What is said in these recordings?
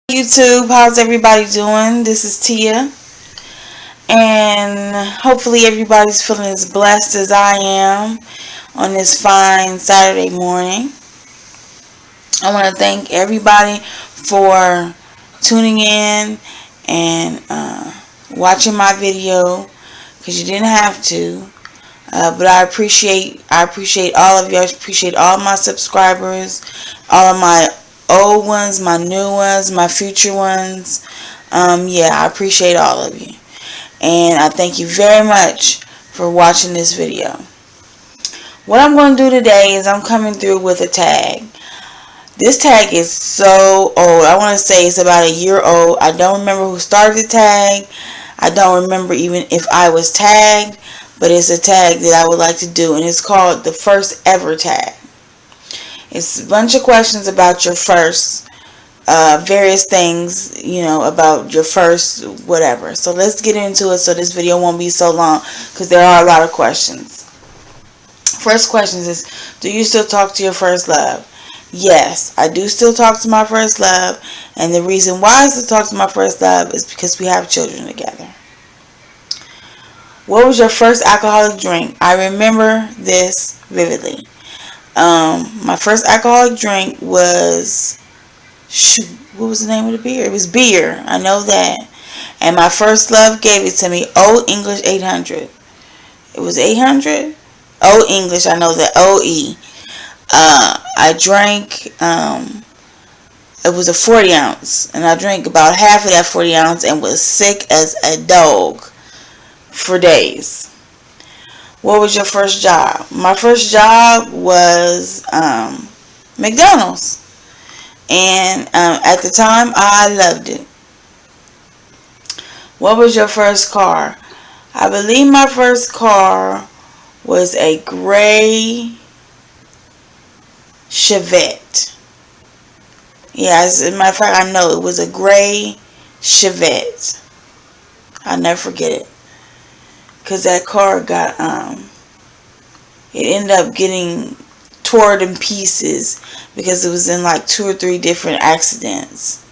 YouTube, how's everybody doing? This is Tia, and hopefully everybody's feeling as blessed as I am on this fine Saturday morning. I want to thank everybody for tuning in and watching my video because you didn't have to. But I appreciate all of you. I appreciate all my subscribers, all of my old ones, my new ones, my future ones. Yeah, I appreciate all of you. And I thank you very much for watching this video. What I'm going to do today is I'm coming through with a tag. This tag is so old. I want to say it's about a year old. I don't remember who started the tag. I don't remember even if I was tagged. But it's a tag that I would like to do, and it's called the first ever tag. It's a bunch of questions about your first, various things, about your first whatever. So let's get into it so this video won't be so long because there are a lot of questions. First question is, do you still talk to your first love? Yes, I do still talk to my first love, and the reason why I still talk to my first love is because we have children together. What was your first alcoholic drink? I remember this vividly. My first alcoholic drink was, what was the name of the beer? It was beer. I know that. And my first love gave it to me. Old English 800. It was 800? Old English, I know that. OE. I drank, it was a 40 ounce. And I drank about half of that 40 ounce and was sick as a dog for days. What was your first job? My first job was McDonald's, and at the time I loved it. What was your first car? I believe my first car was a gray Chevette. Yeah, as a matter of fact, I know it was a gray Chevette. I'll never forget it. Because that car got, it ended up getting torn in pieces because it was in like 2 or 3 different accidents.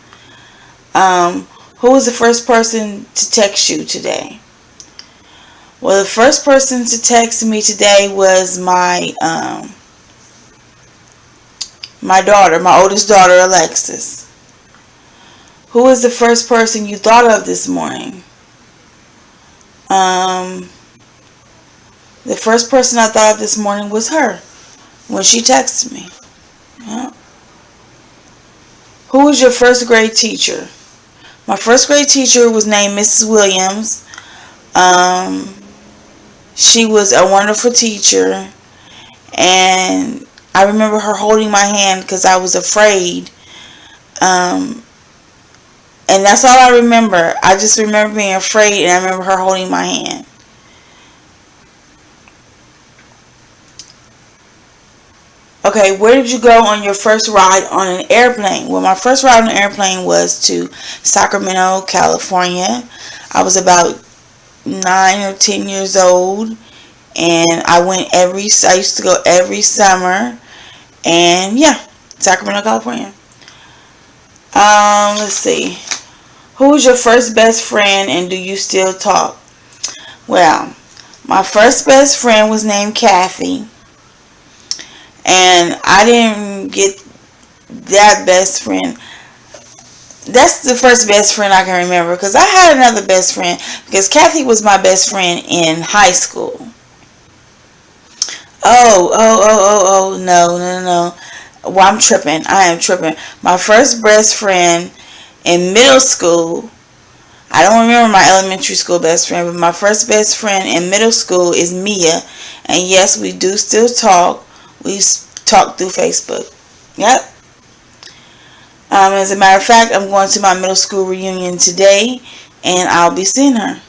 Who was the first person to text you today? Well, the first person to text me today was my daughter, my oldest daughter, Alexis. Who was the first person you thought of this morning? The first person I thought of this morning was her when she texted me. Yeah. Who was your first grade teacher? My first grade teacher was named Mrs. Williams. She was a wonderful teacher, and I remember her holding my hand because I was afraid. And that's all I remember. I just remember being afraid, and I remember her holding my hand. Okay, where did you go on your first ride on an airplane? Well, my first ride on an airplane was to Sacramento, California. I was about 9 or 10 years old, and I used to go every summer, and yeah, Sacramento, California. Let's see. Who was your first best friend, and do you still talk? Well, my first best friend was named Kathy, and I didn't get that best friend. That's the first best friend I can remember, because I had another best friend, because Kathy was my best friend in high school. Oh, no. Well, I'm tripping. I am tripping. My first best friend in middle school, I don't remember my elementary school best friend, but my first best friend in middle school is Mia. And yes, we do still talk. We talk through Facebook. Yep. As a matter of fact, I'm going to my middle school reunion today, and I'll be seeing her.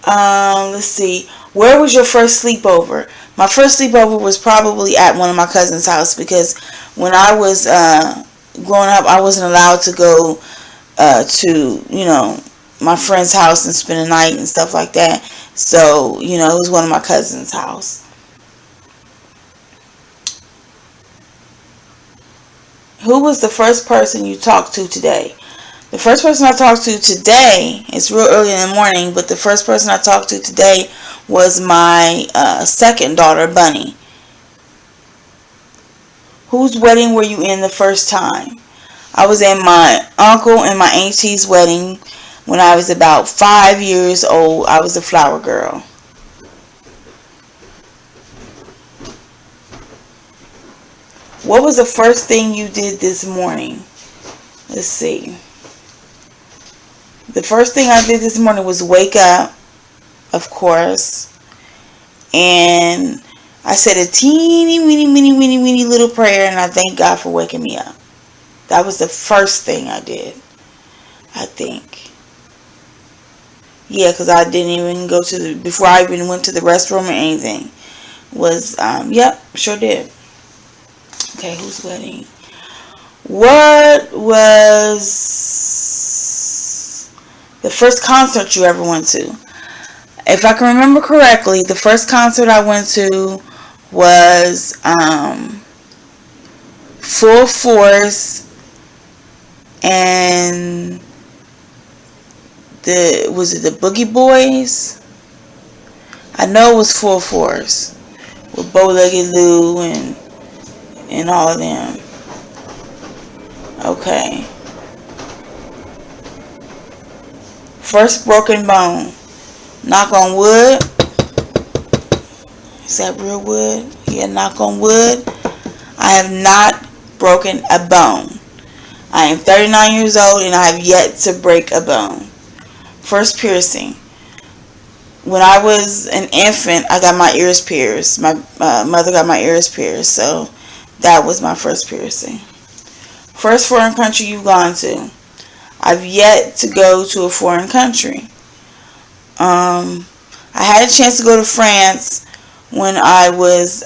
Let's see. Where was your first sleepover? My first sleepover was probably at one of my cousin's house, because when I was growing up, I wasn't allowed to go to, my friend's house and spend a night and stuff like that. So, it was one of my cousin's house. Who was the first person you talked to today? The first person I talked to today, it's real early in the morning, but the first person I talked to today was my second daughter, Bunny. Whose wedding were you in the first time? I was in my uncle and my auntie's wedding when I was about 5 years old. I was a flower girl. What was the first thing you did this morning? Let's see. The first thing I did this morning was wake up, of course, and I said a teeny, weeny little prayer, and I thank God for waking me up. That was the first thing I did, I think. Yeah, because I didn't even go to the, before I even went to the restroom or anything. Yep, sure did. Okay, whose wedding? What was the first concert you ever went to? If I can remember correctly, the first concert I went to was Full Force and was it the Boogie Boys? I know it was Full Force with Bow-Legged Lou and all of them. Okay. First broken bone. Knock on wood. Is that real wood? Yeah, knock on wood. I have not broken a bone. I am 39 years old and I have yet to break a bone. First piercing. When I was an infant, I got my ears pierced. My mother got my ears pierced, so that was my first piercing. First foreign country you've gone to. I've yet to go to a foreign country. I had a chance to go to France when I was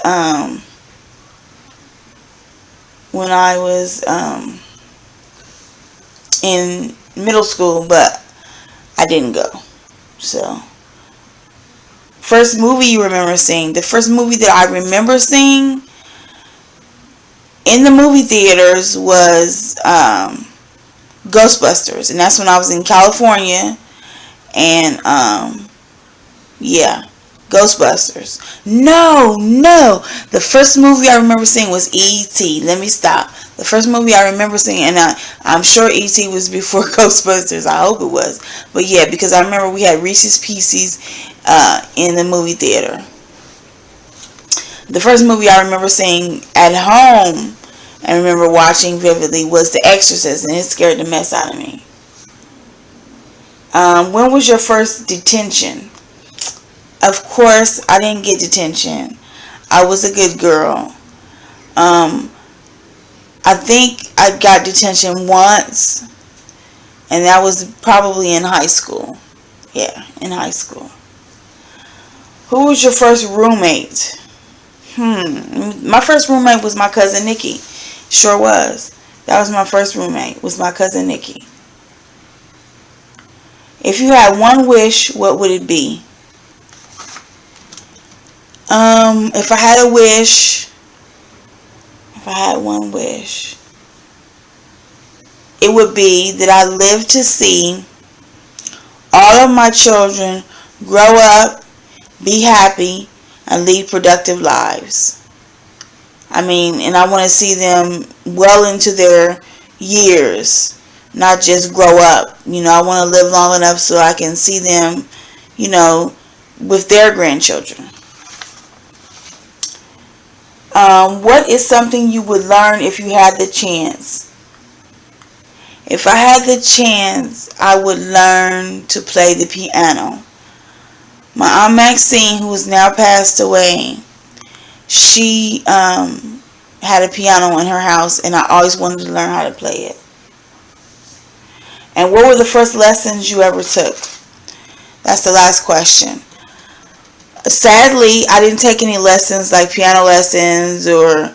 in middle school, but I didn't go. So, first movie you remember seeing? The first movie that I remember seeing in the movie theaters was Ghostbusters, and that's when I was in California. And yeah, Ghostbusters. No, the first movie I remember seeing was E.T. Let me stop. The first movie I remember seeing, and I'm sure E.T. was before Ghostbusters. I hope it was. But yeah, because I remember we had Reese's Pieces in the movie theater. The first movie I remember seeing at home and remember watching vividly was The Exorcist, and it scared the mess out of me. When was your first detention? Of course, I didn't get detention. I was a good girl. I think I got detention once, and that was probably in high school. Yeah, in high school. Who was your first roommate? My first roommate was my cousin Nikki. Sure was. That was my first roommate, was my cousin Nikki. If you had one wish, what would it be? If I had one wish, it would be that I live to see all of my children grow up, be happy, and lead productive lives. I mean, and I want to see them well into their years, not just grow up. You know, I want to live long enough so I can see them, you know, with their grandchildren. What is something you would learn if you had the chance? If I had the chance, I would learn to play the piano. My Aunt Maxine, who is now passed away, she had a piano in her house, and I always wanted to learn how to play it. And what were the first lessons you ever took? That's the last question. Sadly, I didn't take any lessons like piano lessons or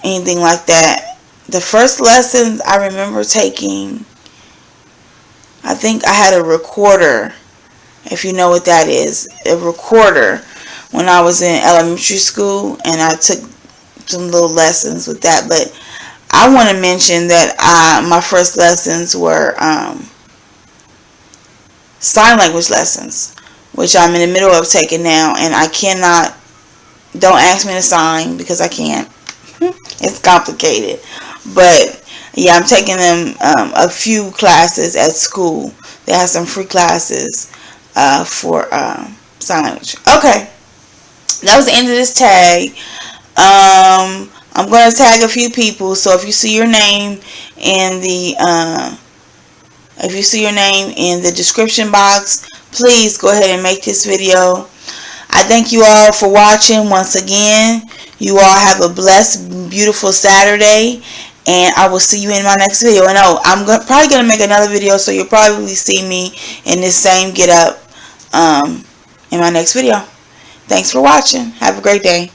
anything like that. The first lessons I remember taking, I think I had a recorder, if you know what that is, a recorder when I was in elementary school, and I took some little lessons with that, but I want to mention that my first lessons were sign language lessons, which I'm in the middle of taking now, and I cannot, don't ask me to sign because I can't. It's complicated. But yeah, I'm taking them a few classes at school. They have some free classes for sign language. Okay, that was the end of this tag. I'm going to tag a few people, so if you see your name in the description box, please go ahead and make this video. I thank you all for watching once again. You all have a blessed, beautiful Saturday, and I will see you in my next video. And I'm probably going to make another video, so you'll probably see me in this same get up in my next video. Thanks for watching. Have a great day.